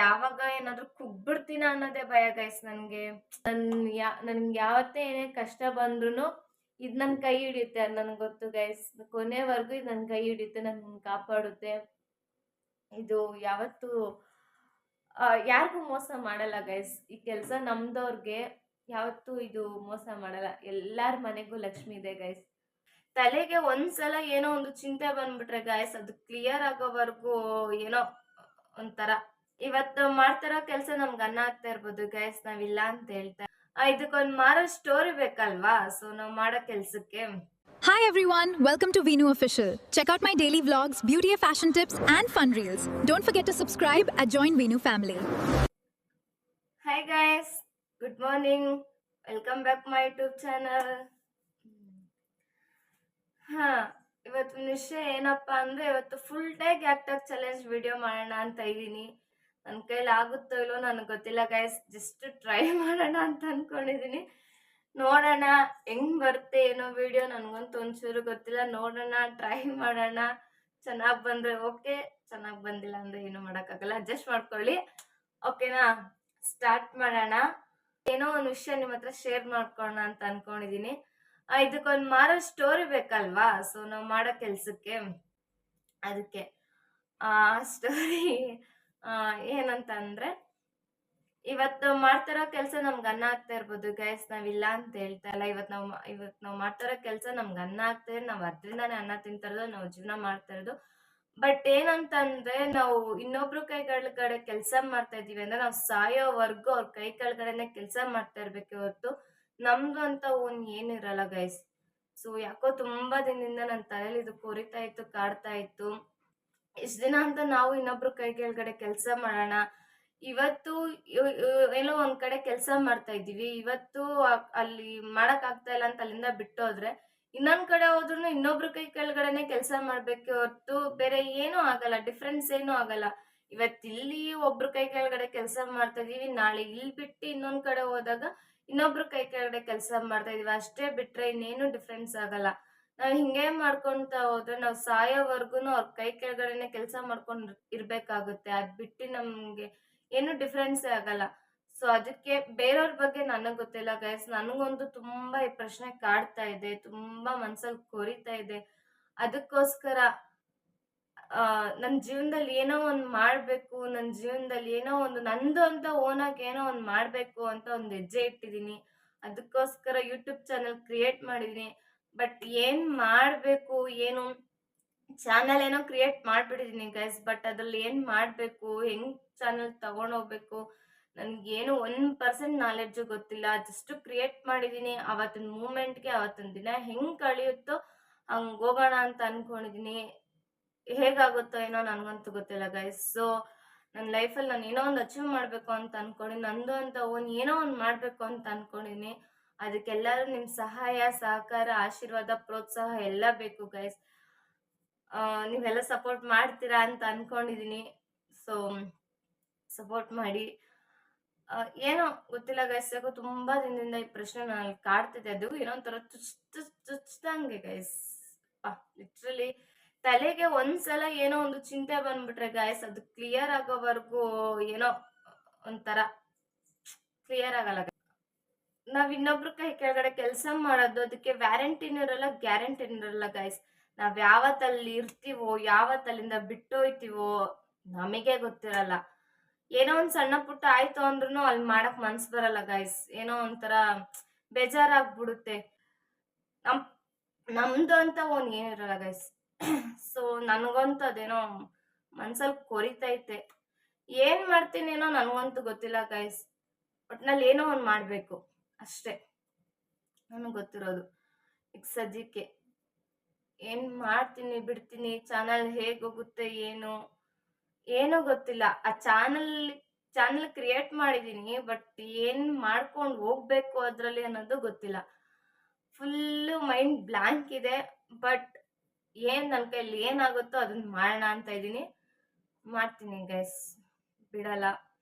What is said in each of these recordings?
ಯಾವಾಗ ಏನಾದ್ರು ಕುಗ್ಬಿಡ್ತೀನ ಅನ್ನೋದೇ ಭಯ ಗೈಸ್ ನನ್ಗೆ. ನನ್ಗೆ ಯಾವತ್ತೇ ಏನೇ ಕಷ್ಟ ಬಂದ್ರುನು ಇದ್ ನನ್ ಕೈ ಹಿಡಿಯುತ್ತೆ, ಅದ್ ನನ್ಗೆ ಗೊತ್ತು ಗೈಸ್. ಕೊನೆವರೆಗೂ ಇದು ನನ್ ಕೈ ಹಿಡಿಯುತ್ತೆ, ನನ್ ಕಾಪಾಡುತ್ತೆ. ಇದು ಯಾವತ್ತು ಯಾರಿಗೂ ಮೋಸ ಮಾಡಲ್ಲ ಗೈಸ್. ಈ ಕೆಲಸ ನಮ್ದವ್ರಿಗೆ ಯಾವತ್ತೂ ಇದು ಮೋಸ ಮಾಡಲ್ಲ. ಎಲ್ಲಾರ ಮನೆಗೂ ಲಕ್ಷ್ಮಿ ಇದೆ ಗೈಸ್. ತಲೆಗೆ ಒಂದ್ಸಲ ಏನೋ ಒಂದು ಚಿಂತೆ ಬಂದ್ಬಿಟ್ರೆ ಗೈಸ್, ಅದು ಕ್ಲಿಯರ್ ಆಗೋವರೆಗೂ ಏನೋ ಒಂಥರ. ಇವತ್ತು ಮಾಡ್ತಿರೋ ಕೆಲಸ ನಮ್ಗೆ ಅನ್ನ ಆಗ್ತಾ ಇರ್ಬೋದು ಗೈಸ್, ನಾವಿಲ್ಲ ಅಂತ ಹೇಳ್ತಾ. ಇದಕ್ಕೊಂದು ಮಾರೋ ಸ್ಟೋರಿ ಬೇಕಲ್ವಾ, ಸೊ ನಾವ್ ಮಾಡೋ ಕೆಲ್ಸಕ್ಕೆ. Hi everyone, welcome to Veenu Official. Check out my daily vlogs, beauty and fashion tips and fun reels. Don't forget to subscribe and join Veenu family. Hi guys, good morning. Welcome back my YouTube channel. ಇವತ್ತಿನ ವಿಷಯ ಏನಪ್ಪಾ ಅಂದ್ರೆ, ಇವತ್ತು full day ಗ್ಯಾಕ್ talk challenge video ಮಾಡೋಣ ಅಂತ ಇದ್ದೀನಿ. ನನ್ನ ಕೈಲಿ ಆಗುತ್ತೋ ಇಲ್ಲೋ ನನಗೆ ಗೊತ್ತಿಲ್ಲ ಗೈಸ್, ಜಸ್ಟ್ ಟ್ರೈ ಮಾಡೋಣ ಅಂತ ಅನ್ಕೊಂಡಿದೀನಿ. ನೋಡೋಣ ಹೆಂಗ್ ಬರುತ್ತೆ ಏನೋ ವಿಡಿಯೋ, ನನಗಂತೂ ಒಂಚೂರು ಗೊತ್ತಿಲ್ಲ. ನೋಡೋಣ, ಟ್ರೈ ಮಾಡೋಣ. ಚೆನ್ನಾಗಿ ಬಂದ್ರೆ ಓಕೆ, ಚೆನ್ನಾಗಿ ಬಂದಿಲ್ಲ ಅಂದ್ರೆ ಏನು ಮಾಡೋಕ್ಕಾಗಲ್ಲ, ಅಡ್ಜಸ್ಟ್ ಮಾಡ್ಕೊಳ್ಳಿ. ಓಕೆನಾ, ಸ್ಟಾರ್ಟ್ ಮಾಡೋಣ. ಏನೋ ಒಂದು ವಿಷಯ ನಿಮ್ಮ ಹತ್ರ ಶೇರ್ ಮಾಡ್ಕೊಳ್ಳೋಣ ಅಂತ ಅನ್ಕೊಂಡಿದೀನಿ. ಇದಕ್ಕೊಂದು ಮಾರೋ ಸ್ಟೋರಿ ಬೇಕಲ್ವಾ, ಸೊ ನಾವು ಮಾಡೋ ಕೆಲ್ಸಕ್ಕೆ. ಅದಕ್ಕೆ ಆ ಸ್ಟೋರಿ ಏನಂತ ಅಂದ್ರೆ, ಇವತ್ತು ಮಾಡ್ತಿರೋ ಕೆಲಸ ನಮ್ಗೆ ಅನ್ನ ಆಗ್ತಾ ಇರ್ಬೋದು ಗೈಸ್, ನಾವಿಲ್ಲ ಅಂತ ಹೇಳ್ತಾ ಇಲ್ಲ. ಇವತ್ತು ನಾವು ಮಾಡ್ತಿರೋ ಕೆಲಸ ನಮ್ಗೆ ಅನ್ನ ಆಗ್ತದೆ, ನಾವು ಅದ್ರಿಂದಾನೇ ಅನ್ನ ತಿಂತಾ ಇರೋದು, ನಾವು ಜೀವನ ಮಾಡ್ತಾ ಇರೋದು. ಬಟ್ ಏನಂತಂದ್ರೆ, ನಾವು ಇನ್ನೊಬ್ರು ಕೈ ಕೆಳಗಡೆ ಕೆಲಸ ಮಾಡ್ತಾ ಇದೀವಿ ಅಂದ್ರೆ, ನಾವು ಸಾಯೋವರೆಗೂ ಅವ್ರ ಕೈ ಕೆಳಗಡೆನೆ ಕೆಲಸ ಮಾಡ್ತಾ ಇರ್ಬೇಕು ಹೊರತು ನಮ್ದು ಅಂತ ಏನಿರಲ್ಲ ಗೈಸ್. ಸೊ ಯಾಕೋ ತುಂಬಾ ದಿನದಿಂದ ನನ್ನ ತಲೆಯಲ್ಲಿ ಇದು ಕೊರಿತಾ ಇತ್ತು, ಕಾಡ್ತಾ ಇತ್ತು. ಇಷ್ಟ ದಿನ ಅಂತ ನಾವು ಇನ್ನೊಬ್ರು ಕೈ ಕೆಳಗಡೆ ಕೆಲಸ ಮಾಡೋಣ. ಇವತ್ತು ಏನೋ ಒಂದ್ ಕಡೆ ಕೆಲಸ ಮಾಡ್ತಾ ಇದ್ದೀವಿ, ಇವತ್ತು ಅಲ್ಲಿ ಮಾಡಕ್ ಆಗ್ತಾ ಇಲ್ಲ ಅಂತ ಅಲ್ಲಿಂದ ಬಿಟ್ಟೋದ್ರೆ, ಇನ್ನೊಂದ್ ಕಡೆ ಹೋದ್ರು ಇನ್ನೊಬ್ರು ಕೈ ಕೆಳಗಡೆನೆ ಕೆಲಸ ಮಾಡ್ಬೇಕು ಹೊರತು ಬೇರೆ ಏನೂ ಆಗಲ್ಲ, ಡಿಫ್ರೆನ್ಸ್ ಏನೂ ಆಗಲ್ಲ. ಇಲ್ಲಿ ಒಬ್ರು ಕೈ ಕೆಳಗಡೆ ಕೆಲಸ ಮಾಡ್ತಾ ಇದೀವಿ, ನಾಳೆ ಇಲ್ಲಿ ಬಿಟ್ಟು ಇನ್ನೊಂದ್ ಕಡೆ ಹೋದಾಗ ಇನ್ನೊಬ್ರು ಕೈ ಕೆಳಗಡೆ ಕೆಲಸ ಮಾಡ್ತಾ ಇದೀವಿ, ಅಷ್ಟೇ ಬಿಟ್ರೆ ಇನ್ನೇನು ಡಿಫ್ರೆನ್ಸ್ ಆಗಲ್ಲ. ನಾವ್ ಹಿಂಗೆ ಮಾಡ್ಕೊಂತ ಹೋದ್ರೆ ನಾವು ಸಾಯೋವರ್ಗುನು ಅವ್ರ ಕೈ ಕೆಳಗಡೆನೆ ಕೆಲಸ ಮಾಡ್ಕೊಂಡ್ ಇರ್ಬೇಕಾಗುತ್ತೆ. ಅದ್ ಬಿಟ್ಟು ನಮ್ಗೆ ಏನು ಡಿಫ್ರೆನ್ಸ್ ಆಗಲ್ಲ. ಸೊ ಅದಕ್ಕೆ ಬೇರೆಯವ್ರ ಬಗ್ಗೆ ನನಗ್ ಗೊತ್ತಿಲ್ಲ ಗೈಸ್, ನನಗಂತೂ ತುಂಬಾ ಈ ಪ್ರಶ್ನೆ ಕಾಡ್ತಾ ಇದೆ, ತುಂಬಾ ಮನ್ಸಲ್ಲಿ ಕೊರಿತಾ ಇದೆ. ಅದಕ್ಕೋಸ್ಕರ ನನ್ನ ಜೀವನದಲ್ಲಿ ಏನೋ ಒಂದ್ ಮಾಡ್ಬೇಕು, ನನ್ನ ಜೀವನದಲ್ಲಿ ಏನೋ ಒಂದು ನಂದು ಅಂತ ಓನಾಗಿ ಏನೋ ಒಂದ್ ಮಾಡ್ಬೇಕು ಅಂತ ಒಂದ್ ಹೆಜ್ಜೆ ಇಟ್ಟಿದೀನಿ. ಅದಕ್ಕೋಸ್ಕರ ಯೂಟ್ಯೂಬ್ ಚಾನೆಲ್ ಕ್ರಿಯೇಟ್ ಮಾಡಿದೀನಿ. ಬಟ್ ಏನ್ ಮಾಡ್ಬೇಕು, ಏನು ಚಾನಲ್ ಏನೋ ಕ್ರಿಯೇಟ್ ಮಾಡ್ಬಿಟ್ಟಿದೀನಿ ಗೈಸ್, ಬಟ್ ಅದ್ರಲ್ಲಿ ಏನ್ ಮಾಡ್ಬೇಕು, ಹೆಂಗ್ ಚಾನಲ್ ತಗೊಂಡೋಗ್ಬೇಕು, ನನ್ಗೇನು 1% ನಾಲೆಡ್ಜು ಗೊತ್ತಿಲ್ಲ. ಜಸ್ಟ್ ಕ್ರಿಯೇಟ್ ಮಾಡಿದೀನಿ. ಅವತ್ತಿನ ಮೂಮೆಂಟ್ಗೆ ಅವತ್ತಿನ ದಿನ ಹೆಂಗ್ ಕಳಿಯುತ್ತೋ ಹಂಗ್ ಹೋಗೋಣ ಅಂತ ಅನ್ಕೊಂಡಿದೀನಿ. ಹೇಗಾಗುತ್ತೋ ಏನೋ ನನ್ಗಂತೂ ಗೊತ್ತಿಲ್ಲ ಗೈಸ್. ಸೊ ನನ್ನ ಲೈಫಲ್ಲಿ ನಾನು ಏನೋ ಒಂದು ಅಚೀವ್ ಮಾಡ್ಬೇಕು ಅಂತ ಅನ್ಕೊಂಡಿನಿ, ನಂದು ಅಂತ ಏನೋ ಒಂದು ಮಾಡ್ಬೇಕು ಅಂತ ಅನ್ಕೊಂಡಿನಿ. ಅದಕ್ಕೆಲ್ಲರೂ ನಿಮ್ ಸಹಾಯ, ಸಹಕಾರ, ಆಶೀರ್ವಾದ, ಪ್ರೋತ್ಸಾಹ ಎಲ್ಲ ಬೇಕು ಗೈಸ್. ನೀವೆಲ್ಲ ಸಪೋರ್ಟ್ ಮಾಡ್ತೀರಾ ಅಂತ ಅನ್ಕೊಂಡಿದೀನಿ. ಸೊ ಸಪೋರ್ಟ್ ಮಾಡಿ. ಏನೋ ಗೊತ್ತಿಲ್ಲ ಗೈಸ್, ಯಾಕೋ ತುಂಬಾ ದಿನದಿಂದ ಈ ಪ್ರಶ್ನೆ ನಾನು ಕಾಡ್ತಿದ್ದೆ. ಅದು ಏನೋ ಒಂಥರ ಚುಚ್ದಂಗೆ ಗೈಸ್. ಲಿಟ್ರಲಿ ತಲೆಗೆ ಒಂದ್ಸಲ ಏನೋ ಒಂದು ಚಿಂತೆ ಬಂದ್ಬಿಟ್ರೆ ಗೈಸ್, ಅದು ಕ್ಲಿಯರ್ ಆಗೋವರೆಗೂ ಏನೋ ಒಂಥರ ಕ್ಲಿಯರ್ ಆಗಲ್ಲ. ನಾವ್ ಇನ್ನೊಬ್ರು ಕೈ ಕೆಳಗಡೆ ಕೆಲಸ ಮಾಡೋದು, ಅದಕ್ಕೆ ವ್ಯಾರಂಟಿನೂ ಇರಲ್ಲ, ಗ್ಯಾರಂಟಿನೂ ಇರಲ್ಲ ಗೈಸ್. ನಾವ್ ಯಾವತ್ತಲ್ಲಿ ಇರ್ತೀವೋ, ಯಾವತ್ತಲ್ಲಿಂದ ಬಿಟ್ಟೋಯ್ತೀವೋ ನಮಗೆ ಗೊತ್ತಿರಲ್ಲ. ಏನೋ ಒಂದ್ ಸಣ್ಣ ಪುಟ್ಟ ಆಯ್ತು ಅಂದ್ರೂ ಅಲ್ಲಿ ಮಾಡಕ್ ಮನ್ಸ್ ಬರಲ್ಲ ಗೈಸ್. ಏನೋ ಒಂಥರ ಬೇಜಾರಾಗ್ಬಿಡುತ್ತೆ. ನಮ್ದು ಅಂತ ಏನಿರಲ್ಲ ಗೈಸ್. ಸೊ ನನ್ಗಂತೂ ಅದೇನೋ ಮನ್ಸಲ್ಲಿ ಕೊರಿತೈತೆ. ಏನ್ ಮಾಡ್ತೀನೇನೋ ನನ್ಗಂತೂ ಗೊತ್ತಿಲ್ಲ ಗೈಸ್. ಒಟ್ನಲ್ಲಿ ಏನೋ ಒಂದ್ ಮಾಡ್ಬೇಕು ಅಷ್ಟೇ ನನಗ್ ಗೊತ್ತಿರೋದು. ಈಗ ಸದ್ಯಕ್ಕೆ ಏನ್ ಮಾಡ್ತೀನಿ ಬಿಡ್ತೀನಿ, ಚಾನಲ್ ಹೇಗ್ ಹೋಗುತ್ತೆ ಏನೋ ಗೊತ್ತಿಲ್ಲ. ಆ ಚಾನಲ್ ಕ್ರಿಯೇಟ್ ಮಾಡಿದೀನಿ, ಬಟ್ ಏನ್ ಮಾಡ್ಕೊಂಡು ಹೋಗ್ಬೇಕು ಅದ್ರಲ್ಲಿ ಅನ್ನೋದು ಗೊತ್ತಿಲ್ಲ. ಫುಲ್ಲು ಮೈಂಡ್ ಬ್ಲಾಂಕ್ ಇದೆ. ಬಟ್ ನನ್ ಕೈಲಿ ಏನಾಗುತ್ತೋ ಅದನ್ನ ಮಾಡೋಣ ಅಂತ ಇದೀನಿ, ಮಾಡ್ತೀನಿ ಗೈಸ್, ಬಿಡಲ್ಲ.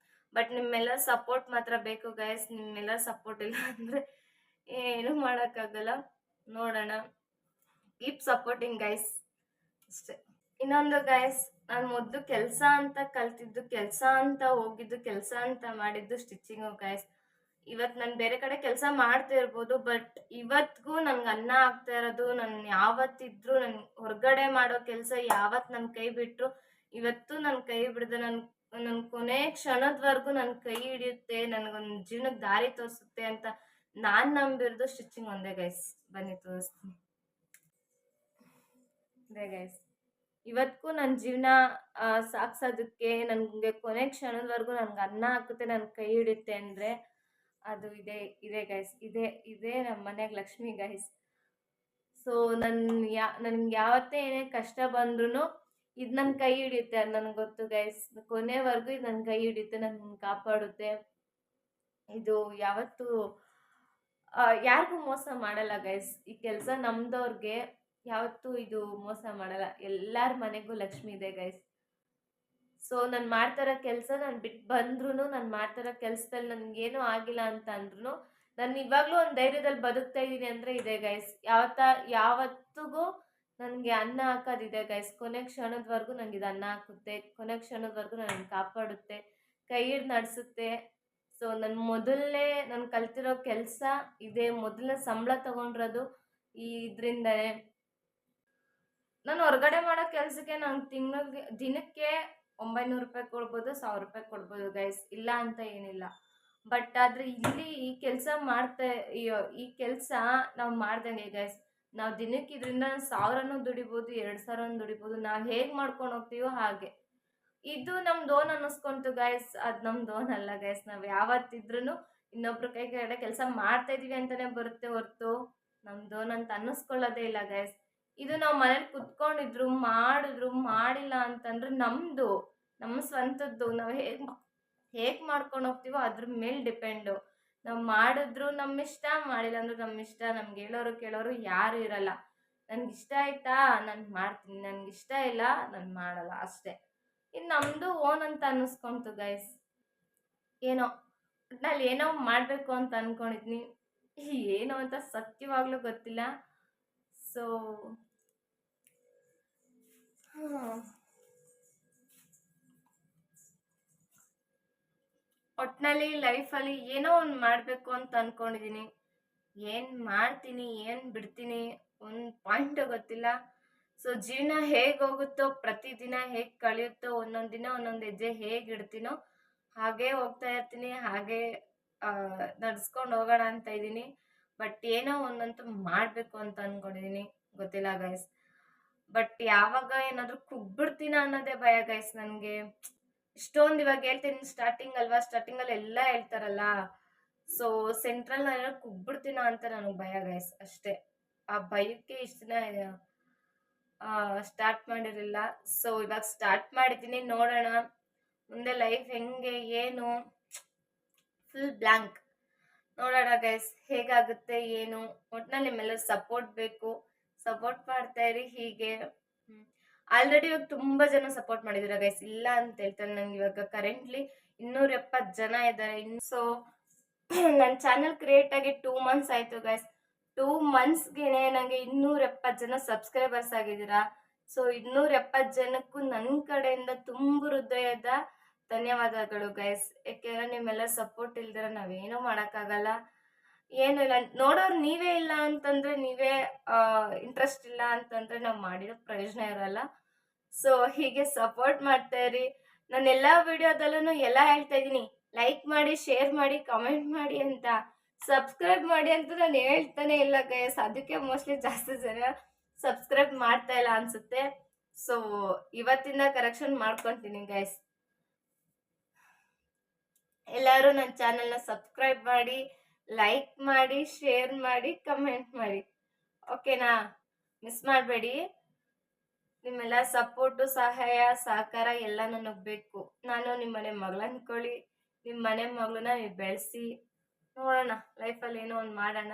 ಬಟ್ ನಿಮ್ಮೆಲ್ಲರ ಸಪೋರ್ಟ್ ಮಾತ್ರ ಬೇಕು ಗೈಸ್. ನಿಮ್ಮೆಲ್ಲರ ಸಪೋರ್ಟ್ ಇಲ್ಲ ಅಂದ್ರೆ ಏನು ಮಾಡಕ್ಕಾಗಲ್ಲ. ನೋಡೋಣ, ಕೀಪ್ ಸಪೋರ್ಟಿಂಗ್ ಗೈಸ್, ಅಷ್ಟೇ. ಇನ್ನೊಂದು ಗೈಸ್, ನಾನು ಮೊದಲು ಕೆಲಸ ಅಂತ ಕಲ್ತಿದ್ದು, ಕೆಲಸ ಅಂತ ಹೋಗಿದ್ದು, ಕೆಲಸ ಅಂತ ಮಾಡಿದ್ದು ಸ್ಟಿಚಿಂಗು ಗೈಸ್. ಇವತ್ತು ನಾನು ಬೇರೆ ಕಡೆ ಕೆಲಸ ಮಾಡ್ತಾ ಇರ್ಬೋದು, ಬಟ್ ಇವತ್ತಿಗೂ ನನ್ಗೆ ಅನ್ನ ಆಗ್ತಾ ಇರೋದು, ನಾನು ಯಾವತ್ತಿದ್ರು ನನ್ ಹೊರಗಡೆ ಮಾಡೋ ಕೆಲಸ ಯಾವತ್ತು ನನ್ನ ಕೈ ಬಿಟ್ಟರು, ಇವತ್ತು ನನ್ನ ಕೈ ಬಿಡದೆ ನನ್ನ ಕೊನೆ ಕ್ಷಣದವರೆಗೂ ನನ್ನ ಕೈ ಹಿಡಿಯುತ್ತೆ, ನನಗೊಂದು ಜೀವನಕ್ಕೆ ದಾರಿ ತೋರಿಸುತ್ತೆ ಅಂತ ನಾನು ನಂಬಿರೋದು ಸ್ಟಿಚಿಂಗ್ ಒಂದೇ ಗೈಸ್. ಬನ್ನಿ ತೋರಿಸ್ತೀನಿ. ಅದೇ ಗೈಸ್, ಇವತ್ತಿಗೂ ನನ್ನ ಜೀವನ ಸಾಗಿಸೋದಕ್ಕೆ ನನಗೆ ಕೊನೆ ಕ್ಷಣದವರೆಗೂ ನನ್ಗೆ ಅನ್ನ ಹಾಕುತ್ತೆ, ನನ್ನ ಕೈ ಹಿಡಿಯುತ್ತೆ ಅಂದರೆ ಅದು ಇದೆ ಗೈಸ್. ಇದೇ ನಮ್ಮ ಮನೆಗೆ ಲಕ್ಷ್ಮಿ ಗೈಸ್. ಸೊ ನನ್ಗೆ ಯಾವತ್ತೇ ಏನೇ ಕಷ್ಟ ಬಂದ್ರೂ ಇದು ನನ್ನ ಕೈ ಹಿಡಿಯುತ್ತೆ, ಅದು ನನಗೆ ಗೊತ್ತು ಗೈಸ್. ಕೊನೆವರೆಗೂ ಇದು ನನ್ನ ಕೈ ಹಿಡಿಯುತ್ತೆ, ನನ್ನ ಕಾಪಾಡುತ್ತೆ. ಇದು ಯಾವತ್ತೂ ಯಾರಿಗೂ ಮೋಸ ಮಾಡಲ್ಲ ಗೈಸ್. ಈ ಕೆಲಸ ನಮ್ದವ್ರಿಗೆ ಯಾವತ್ತೂ ಇದು ಮೋಸ ಮಾಡಲ್ಲ. ಎಲ್ಲರ ಮನೆಗೂ ಲಕ್ಷ್ಮಿ ಇದೆ ಗೈಸ್. ಸೊ ನಾನು ಮಾಡ್ತಾರೋ ಕೆಲಸ ನಾನು ಬಿಟ್ಟು ಬಂದ್ರೂ, ನಾನು ಮಾಡ್ತಾರೋ ಕೆಲಸದಲ್ಲಿ ನನಗೇನೂ ಆಗಿಲ್ಲ ಅಂತ ಅಂದ್ರೂ, ನಾನು ಇವಾಗಲೂ ಒಂದು ಧೈರ್ಯದಲ್ಲಿ ಬದುಕ್ತಾ ಇದ್ದೀನಿ ಅಂದರೆ ಇದೆ ಗೈಸ್. ಯಾವತ್ತಿಗೂ ನನಗೆ ಅನ್ನ ಹಾಕೋದಿದೆ ಗೈಸ್. ಕೊನೆ ಕ್ಷಣದವರೆಗೂ ನನಗೆ ಇದು ಅನ್ನ ಹಾಕುತ್ತೆ, ಕೊನೆ ಕ್ಷಣದವರೆಗೂ ನನಗೆ ಕಾಪಾಡುತ್ತೆ, ಕೈ ಹಿಡ್ದು ನಡೆಸುತ್ತೆ. ಸೊ ನಾನು ಕಲ್ತಿರೋ ಕೆಲಸ ಇದೆ. ಮೊದಲನೇ ಸಂಬಳ ತೊಗೊಂಡಿರೋದು ಇದರಿಂದನೇ. ನಾನು ಹೊರಗಡೆ ಮಾಡೋ ಕೆಲಸಕ್ಕೆ ನಾನು ದಿನಕ್ಕೆ 900 ರೂಪಾಯಿ ಕೊಡ್ಬೋದು, 1000 ರೂಪಾಯಿ ಕೊಡ್ಬೋದು ಗೈಸ್, ಇಲ್ಲ ಅಂತ ಏನಿಲ್ಲ. ಬಟ್ ಆದರೆ ಇಲ್ಲಿ ಈ ಕೆಲಸ ಈ ಕೆಲಸ ನಾವು ಮಾಡ್ದಂಗೆ ಗೈಸ್, ನಾವು ದಿನಕ್ಕೆ ಇದರಿಂದ 1000 ದುಡಿಬೋದು, 2000 ದುಡಿಬೋದು. ನಾವು ಹೇಗೆ ಮಾಡ್ಕೊಂಡು ಹೋಗ್ತೀವೋ ಹಾಗೆ. ಇದು ನಮ್ದು ಓನ್ ಅನ್ನಿಸ್ಕೊಂತು ಗೈಸ್, ಅದು ನಮ್ದು ಓನ್ ಅಲ್ಲ ಗೈಸ್. ನಾವು ಯಾವತ್ತಿದ್ರೂ ಇನ್ನೊಬ್ರ ಕೈ ಕೆಳಗಡೆ ಕೆಲಸ ಮಾಡ್ತಾ ಇದೀವಿ ಅಂತಲೇ ಬರುತ್ತೆ ಹೊರತು ನಮ್ದು ಓನ್ ಅಂತ ಅನ್ನಿಸ್ಕೊಳ್ಳೋದೇ ಇಲ್ಲ ಗೈಸ್. ಇದು ನಾವು ಮನೇಲಿ ಕುತ್ಕೊಂಡಿದ್ರು ಮಾಡಿಲ್ಲ ಅಂತಂದ್ರೆ ನಮ್ಮ ಸ್ವಂತದ್ದು. ನಾವು ಹೇಗೆ ಮಾಡ್ಕೊಂಡು ಹೋಗ್ತೀವೋ ಅದ್ರ ಮೇಲೆ ಡಿಪೆಂಡು. ನಾವು ಮಾಡಿದ್ರು ನಮ್ಮ ಇಷ್ಟ, ಮಾಡಿಲ್ಲ ಅಂದ್ರೂ ನಮ್ಮ ಇಷ್ಟ. ನಮ್ಗೆ ಹೇಳೋರು ಕೇಳೋರು ಯಾರು ಇರಲ್ಲ. ನನಗಿಷ್ಟ ಆಯ್ತಾ ನಾನು ಮಾಡ್ತೀನಿ, ನನಗಿಷ್ಟ ಇಲ್ಲ ನಾನು ಮಾಡಲ್ಲ, ಅಷ್ಟೇ. ಇದು ನಮ್ಮದು ಓನ್ ಅಂತ ಅನ್ನಿಸ್ಕೊಂತು ಗೈಸ್. ಒಟ್ನಲ್ಲಿ ಏನೋ ಮಾಡಬೇಕು ಅಂತ ಅಂದ್ಕೊಂಡಿದ್ನಿ, ಏನೋ ಅಂತ ಸತ್ಯವಾಗ್ಲೂ ಗೊತ್ತಿಲ್ಲ. ಸೊ ಒಟ್ಟಿನಲ್ಲಿ ಲೈಫಲ್ಲಿ ಏನೋ ಒಂದು ಮಾಡಬೇಕು ಅಂತ ಅಂದ್ಕೊಂಡಿದ್ದೀನಿ. ಏನು ಮಾಡ್ತೀನಿ, ಏನು ಬಿಡ್ತೀನಿ, ಒಂದು ಪಾಯಿಂಟು ಗೊತ್ತಿಲ್ಲ. ಸೊ ಜೀವನ ಹೇಗೆ ಹೋಗುತ್ತೋ, ಪ್ರತಿದಿನ ಹೇಗೆ ಕಳೆಯುತ್ತೋ, ಒಂದೊಂದು ದಿನ ಒಂದೊಂದು ಹೆಜ್ಜೆ ಹೇಗೆ ಇಡ್ತೀನೋ ಹಾಗೇ ಹೋಗ್ತಾ ಇರ್ತೀನಿ, ಹಾಗೇ ನಡ್ಸ್ಕೊಂಡು ಹೋಗೋಣ ಅಂತ ಇದ್ದೀನಿ. ಬಟ್ ಏನೋ ಒಂದಂತೂ ಮಾಡಬೇಕು ಅಂತ ಅಂದ್ಕೊಂಡಿದ್ದೀನಿ, ಗೊತ್ತಿಲ್ಲ ಗೈಸ್. ಬಟ್ ಯಾವಾಗ ಏನಾದರೂ ಕುಗ್ಬಿಡ್ತೀನ ಅನ್ನೋದೇ ಭಯ ಗೈಸ್ ನನಗೆ. ಇಷ್ಟೊಂದು ಇವಾಗ ಹೇಳ್ತೀನಿ, ಸ್ಟಾರ್ಟಿಂಗಲ್ಲಿ ಎಲ್ಲ ಹೇಳ್ತಾರಲ್ಲ. ಸೊ ಸೆಂಟ್ರಲ್ ಕುಗ್ಬಿಡ್ತೀನ ಅಂತ ನನಗೆ ಭಯ ಗೈಸ್, ಅಷ್ಟೇ. ಆ ಭಯಕ್ಕೆ ಇಷ್ಟು ದಿನ ಸ್ಟಾರ್ಟ್ ಮಾಡಿರಲಿಲ್ಲ. ಸೊ ಇವಾಗ ಸ್ಟಾರ್ಟ್ ಮಾಡಿದ್ದೀನಿ, ನೋಡೋಣ ಮುಂದೆ ಲೈಫ್ ಹೆಂಗೆ ಏನು. Full blank. ನೋಡೋಣ ಗೈಸ್ ಹೇಗಾಗುತ್ತೆ ಏನು. ಒಟ್ಟಿನಲ್ಲಿ ನಿಮ್ಮೆಲ್ಲರೂ ಸಪೋರ್ಟ್ ಬೇಕು, ಸಪೋರ್ಟ್ ಮಾಡ್ತಾ ಇರಿ ಹೀಗೆ. ಆಲ್ರೆಡಿ ಇವಾಗ ತುಂಬ ಜನ ಸಪೋರ್ಟ್ ಮಾಡಿದ್ದೀರ ಗೈಸ್, ಇಲ್ಲ ಅಂತ ಹೇಳ್ತಾರೆ. ನಂಗೆ ಇವಾಗ ಕರೆಂಟ್ಲಿ 270 ಜನ ಇದ್ದಾರೆ. ಸೊ ನನ್ನ ಚಾನಲ್ ಕ್ರಿಯೇಟ್ ಆಗಿ 2 ಮಂತ್ಸ್ ಆಯಿತು ಗೈಸ್. 2 ಮಂತ್ಸ್ಗೆ ನನಗೆ 270 ಜನ ಸಬ್ಸ್ಕ್ರೈಬರ್ಸ್ ಆಗಿದ್ದೀರಾ. ಸೊ 270 ಜನಕ್ಕೂ ನನ್ನ ಕಡೆಯಿಂದ ತುಂಬ ಹೃದಯದ ಧನ್ಯವಾದಗಳು ಗೈಸ್. ಯಾಕೆಂದರೆ ನಿಮ್ಮೆಲ್ಲ ಸಪೋರ್ಟ್ ಇಲ್ದಿರ ನಾವೇನೂ ಮಾಡೋಕ್ಕಾಗಲ್ಲ, ಏನೂ ಇಲ್ಲ. ನೋಡೋರು ನೀವೇ ಇಲ್ಲ ಅಂತಂದರೆ, ನೀವೇ ಇಂಟ್ರೆಸ್ಟ್ ಇಲ್ಲ ಅಂತಂದರೆ ನಾವು ಮಾಡಿರೋ ಪ್ರಯೋಜನ ಇರೋಲ್ಲ. ಸೊ ಹೀಗೆ ಸಪೋರ್ಟ್ ಮಾಡ್ತಾ ಇರಿ. ನಾನು ಎಲ್ಲ ವಿಡಿಯೋದಲ್ಲೂ ಎಲ್ಲ ಹೇಳ್ತಾ ಇದ್ದೀನಿ, ಲೈಕ್ ಮಾಡಿ, ಶೇರ್ ಮಾಡಿ, ಕಮೆಂಟ್ ಮಾಡಿ ಅಂತ. ಸಬ್ಸ್ಕ್ರೈಬ್ ಮಾಡಿ ಅಂತ ನಾನು ಹೇಳ್ತಾನೆ ಇಲ್ಲ ಗೈಸ್. ಅದಕ್ಕೆ ಮೋಸ್ಟ್ಲಿ ಜಾಸ್ತಿ ಜನ ಸಬ್ಸ್ಕ್ರೈಬ್ ಮಾಡ್ತಾ ಇಲ್ಲ ಅನಿಸುತ್ತೆ. ಸೊ ಇವತ್ತಿಂದ ಕರೆಕ್ಷನ್ ಮಾಡ್ಕೊತೀನಿ ಗೈಸ್. ಎಲ್ಲರೂ ನನ್ನ ಚಾನಲ್ನ ಸಬ್ಸ್ಕ್ರೈಬ್ ಮಾಡಿ, ಲೈಕ್ ಮಾಡಿ, ಶೇರ್ ಮಾಡಿ, ಕಮೆಂಟ್ ಮಾಡಿ, ಓಕೆನಾ? ಮಿಸ್ ಮಾಡಬೇಡಿ. ನಿಮ್ಮೆಲ್ಲ ಸಪೋರ್ಟು, ಸಹಾಯ, ಸಹಕಾರ ಎಲ್ಲ ನನಗೆ ಬೇಕು. ನಾನು ನಿಮ್ಮ ಮನೆ ಮಗಳು ಅಂದ್ಕೊಳ್ಳಿ, ನಿಮ್ಮ ಮನೆ ಮಗಳನ್ನ ನೀವು ಬೆಳೆಸಿ. ನೋಡೋಣ ಲೈಫಲ್ಲಿ ಏನೋ ಒಂದು ಮಾಡೋಣ.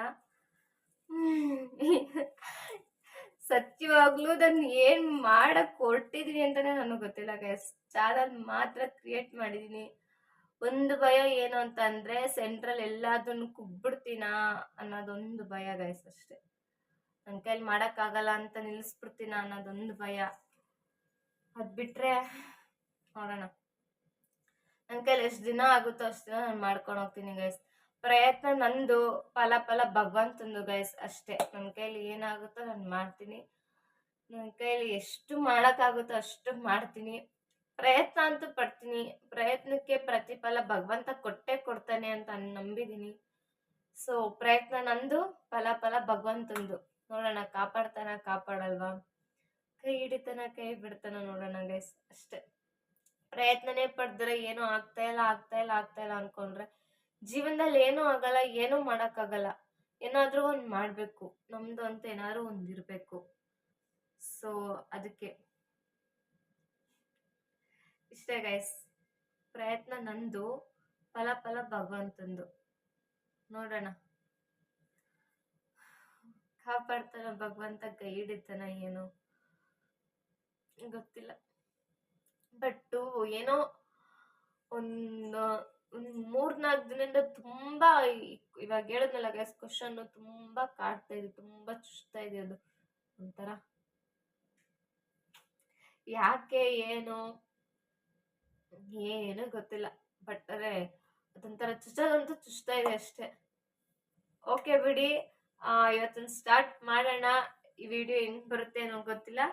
ಸತ್ಯವಾಗ್ಲೂ ನಾನು ಏನು ಮಾಡಕ್ಕೆ ಹೊರಟಿದ್ದೀನಿ ಅಂತಲೇ ನನಗೆ ಗೊತ್ತಿಲ್ಲ ಗೈಸ್. ಚಾನಲ್ ಮಾತ್ರ ಕ್ರಿಯೇಟ್ ಮಾಡಿದ್ದೀನಿ. ಒಂದು ಭಯ ಏನು ಅಂತ ಅಂದರೆ, ಸೆಂಟ್ರಲ್ ಎಲ್ಲದನ್ನು ಕುಗ್ಬಿಡ್ತೀನಾ ಅನ್ನೋದೊಂದು ಭಯ ಗೈಸ್, ಅಷ್ಟೇ. ನನ್ನ ಕೈಲಿ ಮಾಡೋಕ್ಕಾಗಲ್ಲ ಅಂತ ನಿಲ್ಲಿಸ್ಬಿಡ್ತೀನ ಅನ್ನೋದೊಂದು ಭಯ. ಅದು ಬಿಟ್ಟರೆ ನೋಡೋಣ, ನನ್ನ ಕೈಲಿ ಎಷ್ಟು ದಿನ ಆಗುತ್ತೋ ಅಷ್ಟು ದಿನ ನಾನು ಮಾಡ್ಕೊಂಡು ಹೋಗ್ತೀನಿ ಗೈಸ್. ಪ್ರಯತ್ನ ನಂದು, ಫಲ ಭಗವಂತಂದು ಗೈಸ್, ಅಷ್ಟೇ. ನನ್ನ ಕೈಲಿ ಏನಾಗುತ್ತೋ ನಾನು ಮಾಡ್ತೀನಿ. ನನ್ನ ಕೈಲಿ ಎಷ್ಟು ಮಾಡೋಕ್ಕಾಗುತ್ತೋ ಅಷ್ಟು ಮಾಡ್ತೀನಿ. ಪ್ರಯತ್ನ ಅಂತೂ ಪಡ್ತೀನಿ. ಪ್ರಯತ್ನಕ್ಕೆ ಪ್ರತಿಫಲ ಭಗವಂತ ಕೊಟ್ಟೇ ಕೊಡ್ತಾನೆ ಅಂತ ನಂಬಿದ್ದೀನಿ. ಸೊ ಪ್ರಯತ್ನ ನಂದು, ಫಲ ಭಗವಂತಂದು. ನೋಡೋಣ ಕಾಪಾಡ್ತಾನ ಕಾಪಾಡಲ್ವಾ, ಕೈ ಹಿಡಿತಾನ ಕೈ ಬಿಡ್ತಾನ ನೋಡೋಣ ಗೈಸ್, ಅಷ್ಟೇ. ಪ್ರಯತ್ನನೇ ಪಡೆದ್ರೆ ಏನೂ ಆಗ್ತಾ ಇಲ್ಲ ಅನ್ಕೊಂಡ್ರೆ ಜೀವನದಲ್ಲಿ ಏನೂ ಆಗಲ್ಲ, ಏನೂ ಮಾಡೋಕ್ಕಾಗಲ್ಲ. ಏನಾದರೂ ಒಂದು ಮಾಡಬೇಕು, ನಮ್ದು ಅಂತ ಏನಾದರೂ ಒಂದು ಇರಬೇಕು. ಸೊ ಅದಕ್ಕೆ ಇಷ್ಟೇ ಗೈಸ್. ಪ್ರಯತ್ನ ನಂದು, ಫಲ ಭಗವಂತಂದು. ನೋಡೋಣ ಕಾಪಾಡ್ತಾನ ಭಗವಂತ, ಕೈ ಹಿಡಿತಾನ ಏನೋ ಗೊತ್ತಿಲ್ಲ. ಬಟ್ ಏನೋ ಒಂದು 3-4 ದಿನದಿಂದ ತುಂಬಾ, ಇವಾಗ ಹೇಳಿದ್ನಲ್ಲ ಗೈಸ್, ಕ್ವಶನ್ ತುಂಬಾ ಕಾಡ್ತಾ ಇದೆ, ತುಂಬಾ ಚುಚ್ತಾ ಇದೆ. ಅದು ಒಂಥರ ಯಾಕೆ ಏನು ಗೊತ್ತಿಲ್ಲ. ಬಟ್ ಅದೇ ಅದೊಂಥರ ಚುಚ್ಚೋದಂತೂ ಚುಚ್ತಾ ಇದೆ ಅಷ್ಟೇ. ಓಕೆ ಬಿಡಿ, ಇವತ್ತೊಂದು ಸ್ಟಾರ್ಟ್ ಮಾಡೋಣ. ಈ ವಿಡಿಯೋ ಹೆಂಗ್ ಬರುತ್ತೆ ಅನ್ನೋ ಗೊತ್ತಿಲ್ಲ.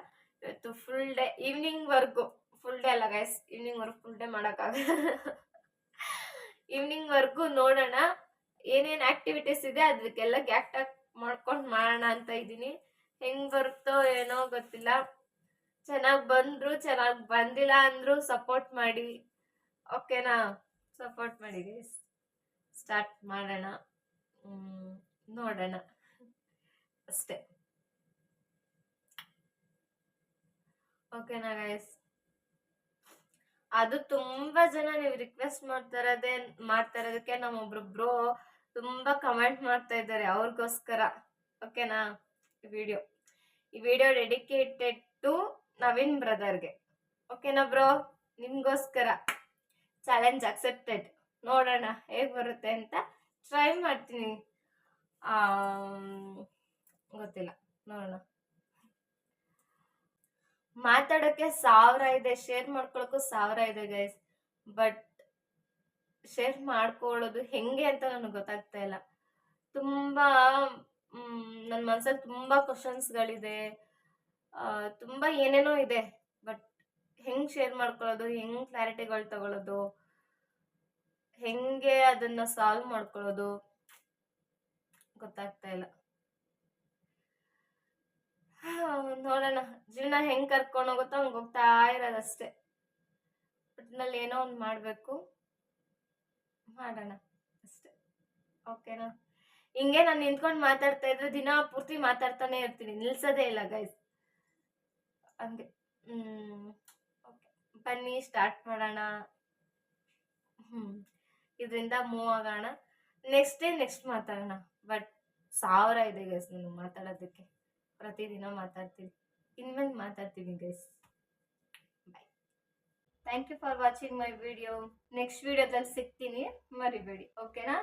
ಇವತ್ತು ಫುಲ್ ಡೇ, ಈವ್ನಿಂಗ್ವರೆಗೂ, ಫುಲ್ ಡೇ ಅಲ್ಲ ಗೈಸ್, ಈವ್ನಿಂಗ್ವರೆಗೂ ಫುಲ್ ಡೇ ಮಾಡೋಕ್ಕಾಗಲ್ಲ. ಈವ್ನಿಂಗ್ವರೆಗೂ ನೋಡೋಣ ಏನೇನು ಆಕ್ಟಿವಿಟೀಸ್ ಇದೆ, ಅದಕ್ಕೆಲ್ಲ ಗ್ಯಾಕ್ಟಾಕ್ ಮಾಡ್ಕೊಂಡು ಮಾಡೋಣ ಅಂತ ಇದ್ದೀನಿ. ಹೆಂಗ್ ಬರುತ್ತೋ ಏನೋ ಗೊತ್ತಿಲ್ಲ. ಚೆನ್ನಾಗಿ ಬಂದ್ರು, ಚೆನ್ನಾಗಿ ಬಂದಿಲ್ಲ ಅಂದ್ರು ಸಪೋರ್ಟ್ ಮಾಡಿ, ಓಕೆನಾ? ಸಪೋರ್ಟ್ ಮಾಡಿ ಗೈಸ್. ಸ್ಟಾರ್ಟ್ ಮಾಡೋಣ, ನೋಡೋಣ ಅಷ್ಟೇ. ಓಕೆನಾ ಗೈಸ್? ಅದು ತುಂಬಾ ಜನ ನೀವು ರಿಕ್ವೆಸ್ಟ್ ಮಾಡ್ತಾ ಇರೋದಕ್ಕೆ ನಮ್ಮೊಬ್ರು ಬ್ರೋ ತುಂಬಾ ಕಮೆಂಟ್ ಮಾಡ್ತಾ ಇದ್ದಾರೆ, ಅವ್ರಿಗೋಸ್ಕರ. ಓಕೆನಾ? ಈ ವಿಡಿಯೋ ಡೆಡಿಕೇಟೆಡ್ ಟು ನವೀನ್ ಬ್ರದರ್ಗೆ. ಓಕೆನಾ ಬ್ರೋ? ನಿಮ್ಗೋಸ್ಕರ ಚಾಲೆಂಜ್ ಅಕ್ಸೆಪ್ಟೆಡ್. ನೋಡೋಣ ಹೇಗೆ ಬರುತ್ತೆ ಅಂತ. ಟ್ರೈ ಮಾಡ್ತೀನಿ, ಗೊತ್ತಿಲ್ಲ, ನೋಡೋಣ. ಮಾತಾಡೋಕ್ಕೆ 1000 ಇದೆ, ಶೇರ್ ಮಾಡ್ಕೊಳಕ್ಕೂ 1000 ಇದೆ ಗೈಸ್. ಬಟ್ ಶೇರ್ ಮಾಡ್ಕೊಳ್ಳೋದು ಹೆಂಗೆ ಅಂತ ನನಗೆ ಗೊತ್ತಾಗ್ತಾ ಇಲ್ಲ. ತುಂಬಾ ನನ್ನ ಮನಸ್ಸಲ್ಲಿ ತುಂಬಾ ಕ್ವಶನ್ಸ್ಗಳಿದೆ, ತುಂಬಾ ಏನೇನೋ ಇದೆ. ಬಟ್ ಹೆಂಗ್ ಶೇರ್ ಮಾಡ್ಕೊಳ್ಳೋದು, ಹೆಂಗ್ ಕ್ಲಾರಿಟಿಗಳು ತಗೊಳ್ಳೋದು, ಹೆಂಗೆ ಅದನ್ನ ಸಾಲ್ವ್ ಮಾಡ್ಕೊಳ್ಳೋದು ಗೊತ್ತಾಗ್ತಾ ಇಲ್ಲ. ನೋಡೋಣ, ಜೀವನ ಹೆಂಗ್ ಕರ್ಕೊಂಡು ಹೋಗುತ್ತೋ ಹಂಗೆ ಹೋಗ್ತಾ ಇರೋದಷ್ಟೇ. ಒಟ್ಟಿನಲ್ಲಿ ಏನೋ ಒಂದು ಮಾಡಬೇಕು, ಮಾಡೋಣ ಅಷ್ಟೇ. ಓಕೆನಾ? ಹಿಂಗೆ ನಾನು ನಿಂತ್ಕೊಂಡು ಮಾತಾಡ್ತಾ ಇದ್ರೆ ದಿನ ಪೂರ್ತಿ ಮಾತಾಡ್ತಾನೆ ಇರ್ತೀನಿ, ನಿಲ್ಸೋದೇ ಇಲ್ಲ ಗೈಸ್, ಹಂಗೆ. ಓಕೆ, ಬನ್ನಿ ಸ್ಟಾರ್ಟ್ ಮಾಡೋಣ. ಇದರಿಂದ ಮೂವ್ ಆಗೋಣ. ನೆಕ್ಸ್ಟ್ ಮಾತಾಡೋಣ. ಬಟ್ 1000 ಇದೆ ಗೈಸ್ ನನಗೆ ಮಾತಾಡೋದಕ್ಕೆ. ಪ್ರತಿದಿನ ಮಾತಾಡ್ತೀನಿ, ಇನ್ಮೇಲೆ ಮಾತಾಡ್ತೀನಿ guys. Bye. Thank you for watching my video. Next ವಿಡಿಯೋದಲ್ಲಿ ಸಿಗ್ತೀನಿ, ಮರಿಬೇಡಿ. ಓಕೆನಾ?